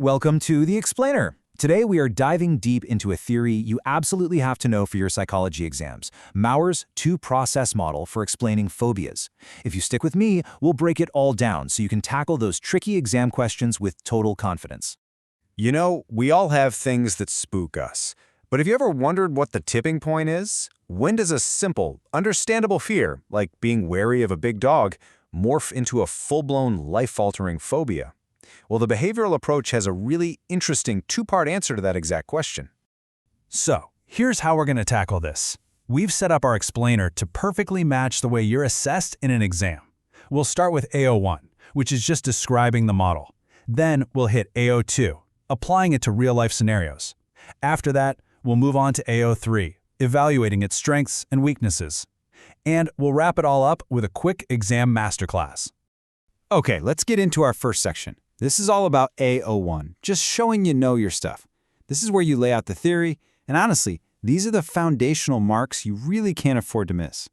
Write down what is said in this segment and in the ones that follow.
Welcome to The Explainer. Today we are diving deep into a theory you absolutely have to know for your psychology exams, Mauer's two-process model for explaining phobias. If you stick with me, we'll break it all down so you can tackle those tricky exam questions with total confidence. You know, we all have things that spook us. But have you ever wondered what the tipping point is? When does a simple, understandable fear, like being wary of a big dog, morph into a full-blown, life-altering phobia? Well, the behavioral approach has a really interesting two-part answer to that exact question. So, here's how we're going to tackle this. We've set up our explainer to perfectly match the way you're assessed in an exam. We'll start with AO1, which is just describing the model. Then we'll hit AO2, applying it to real-life scenarios. After that, we'll move on to AO3, evaluating its strengths and weaknesses. And we'll wrap it all up with a quick exam masterclass. Okay, let's get into our first section. This is all about AO1, just showing you know your stuff. This is where you lay out the theory, and honestly, these are the foundational marks you really can't afford to miss.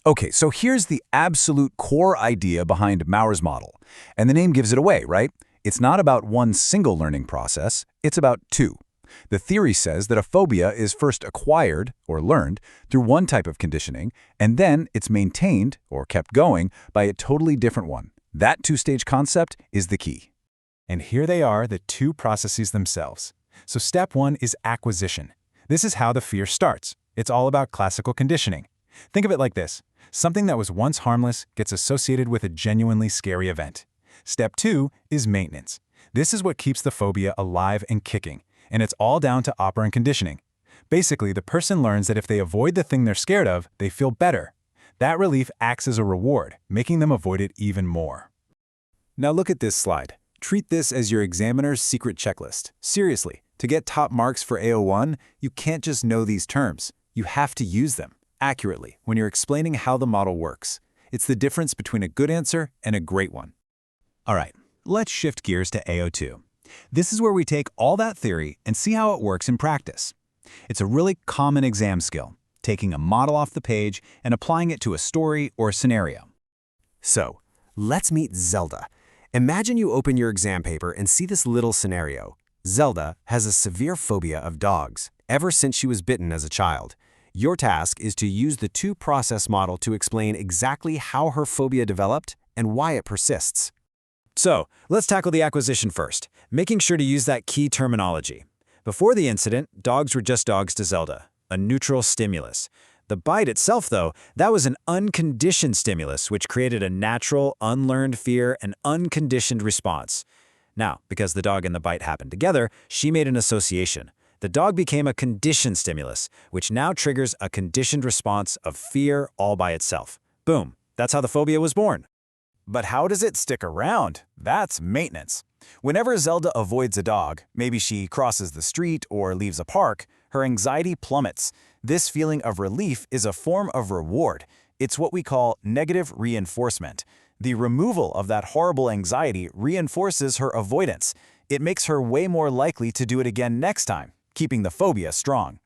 Okay, so here's the absolute core idea behind Mauer's model. And the name gives it away, right? It's not about one single learning process, it's about two. The theory says that a phobia is first acquired, or learned, through one type of conditioning, and then it's maintained, or kept going, by a totally different one. That two-stage concept is the key. And here they are, the two processes themselves. So step one is acquisition. This is how the fear starts. It's all about classical conditioning. Think of it like this. Something that was once harmless gets associated with a genuinely scary event. Step two is maintenance. This is what keeps the phobia alive and kicking, and it's all down to operant conditioning. Basically, the person learns that if they avoid the thing they're scared of, they feel better. That relief acts as a reward, making them avoid it even more. Now look at this slide. Treat this as your examiner's secret checklist. Seriously, to get top marks for AO1, you can't just know these terms. You have to use them accurately when you're explaining how the model works. It's the difference between a good answer and a great one. All right, let's shift gears to AO2. This is where we take all that theory and see how it works in practice. It's a really common exam skill, taking a model off the page and applying it to a story or scenario. So, let's meet Zelda. Imagine you open your exam paper and see this little scenario. Zelda has a severe phobia of dogs ever since she was bitten as a child. Your task is to use the two-process model to explain exactly how her phobia developed and why it persists. So, let's tackle the acquisition first, making sure to use that key terminology. Before the incident, dogs were just dogs to Zelda, a neutral stimulus. The bite itself, though, that was an unconditioned stimulus, which created a natural, unlearned fear and unconditioned response. Now, because the dog and the bite happened together, she made an association. The dog became a conditioned stimulus, which now triggers a conditioned response of fear all by itself. Boom, that's how the phobia was born. But how does it stick around? That's maintenance. Whenever Zelda avoids a dog, maybe she crosses the street or leaves a park, her anxiety plummets. This feeling of relief is a form of reward. It's what we call negative reinforcement. The removal of that horrible anxiety reinforces her avoidance. It makes her way more likely to do it again next time, keeping the phobia strong.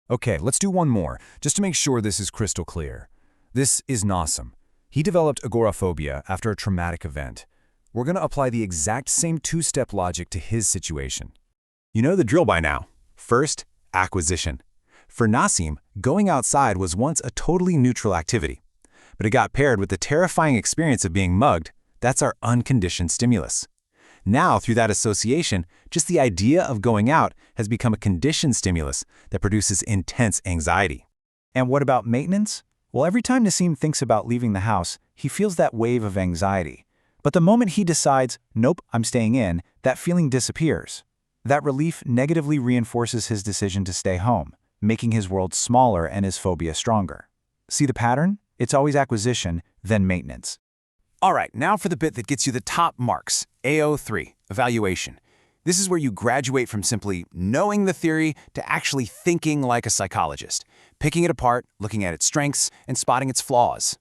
Okay, let's do one more, just to make sure this is crystal clear. This is Nassim. He developed agoraphobia after a traumatic event. We're going to apply the exact same two-step logic to his situation. You know the drill by now. First, acquisition. For Nassim, going outside was once a totally neutral activity. But it got paired with the terrifying experience of being mugged. That's our unconditioned stimulus. Now, through that association, just the idea of going out has become a conditioned stimulus that produces intense anxiety. And what about maintenance? Well, every time Nassim thinks about leaving the house, he feels that wave of anxiety. But the moment he decides, nope, I'm staying in, that feeling disappears. That relief negatively reinforces his decision to stay home, making his world smaller and his phobia stronger. See the pattern? It's always acquisition, then maintenance. All right, now for the bit that gets you the top marks, AO3, evaluation. This is where you graduate from simply knowing the theory to actually thinking like a psychologist, picking it apart, looking at its strengths, and spotting its flaws.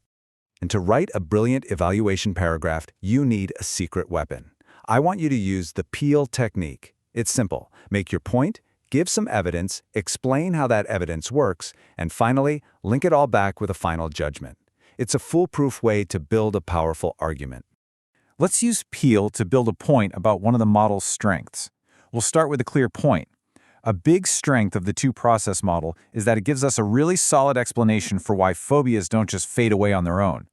And to write a brilliant evaluation paragraph, you need a secret weapon. I want you to use the peel technique. It's simple. Make your point, give some evidence, explain how that evidence works, and finally, link it all back with a final judgment. It's a foolproof way to build a powerful argument. Let's use peel to build a point about one of the model's strengths. We'll start with a clear point. A big strength of the two-process model is that it gives us a really solid explanation for why phobias don't just fade away on their own.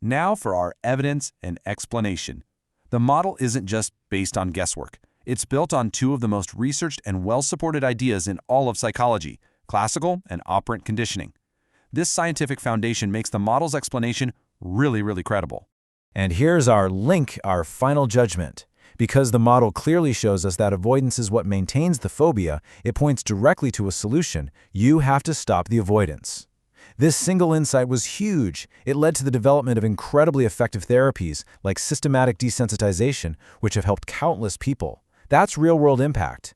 Now for our evidence and explanation. The model isn't just based on guesswork. It's built on two of the most researched and well-supported ideas in all of psychology, classical and operant conditioning. This scientific foundation makes the model's explanation really credible. And here's our link, our final judgment. Because the model clearly shows us that avoidance is what maintains the phobia, it points directly to a solution. You have to stop the avoidance. This single insight was huge. It led to the development of incredibly effective therapies like systematic desensitization, which have helped countless people. That's real-world impact.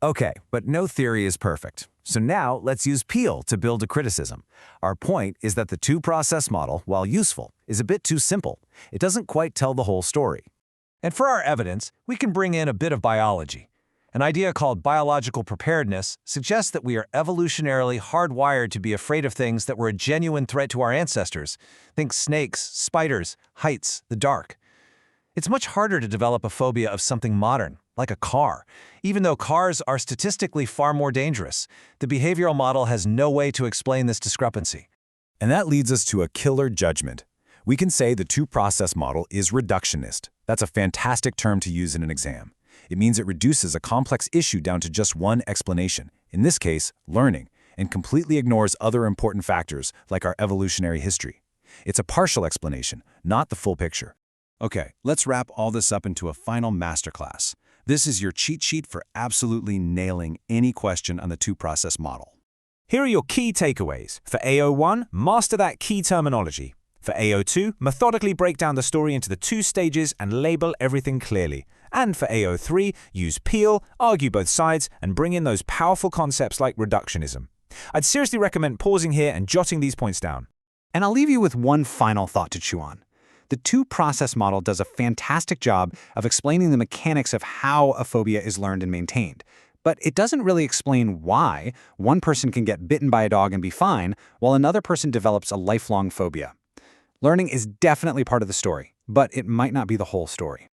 Okay, but no theory is perfect. So now let's use Peel to build a criticism. Our point is that the two-process model, while useful, is a bit too simple. It doesn't quite tell the whole story. And for our evidence, we can bring in a bit of biology. An idea called biological preparedness suggests that we are evolutionarily hardwired to be afraid of things that were a genuine threat to our ancestors. Think snakes, spiders, heights, the dark. It's much harder to develop a phobia of something modern, like a car. Even though cars are statistically far more dangerous, the behavioral model has no way to explain this discrepancy. And that leads us to a killer judgment. We can say the two-process model is reductionist. That's a fantastic term to use in an exam. It means it reduces a complex issue down to just one explanation, in this case, learning, and completely ignores other important factors like our evolutionary history. It's a partial explanation, not the full picture. Okay, let's wrap all this up into a final masterclass. This is your cheat sheet for absolutely nailing any question on the two-process model. Here are your key takeaways. For AO1, master that key terminology. For AO2, methodically break down the story into the two stages and label everything clearly. And for AO3, use Peel, argue both sides, and bring in those powerful concepts like reductionism. I'd seriously recommend pausing here and jotting these points down. And I'll leave you with one final thought to chew on. The two-process model does a fantastic job of explaining the mechanics of how a phobia is learned and maintained. But it doesn't really explain why one person can get bitten by a dog and be fine, while another person develops a lifelong phobia. Learning is definitely part of the story, but it might not be the whole story.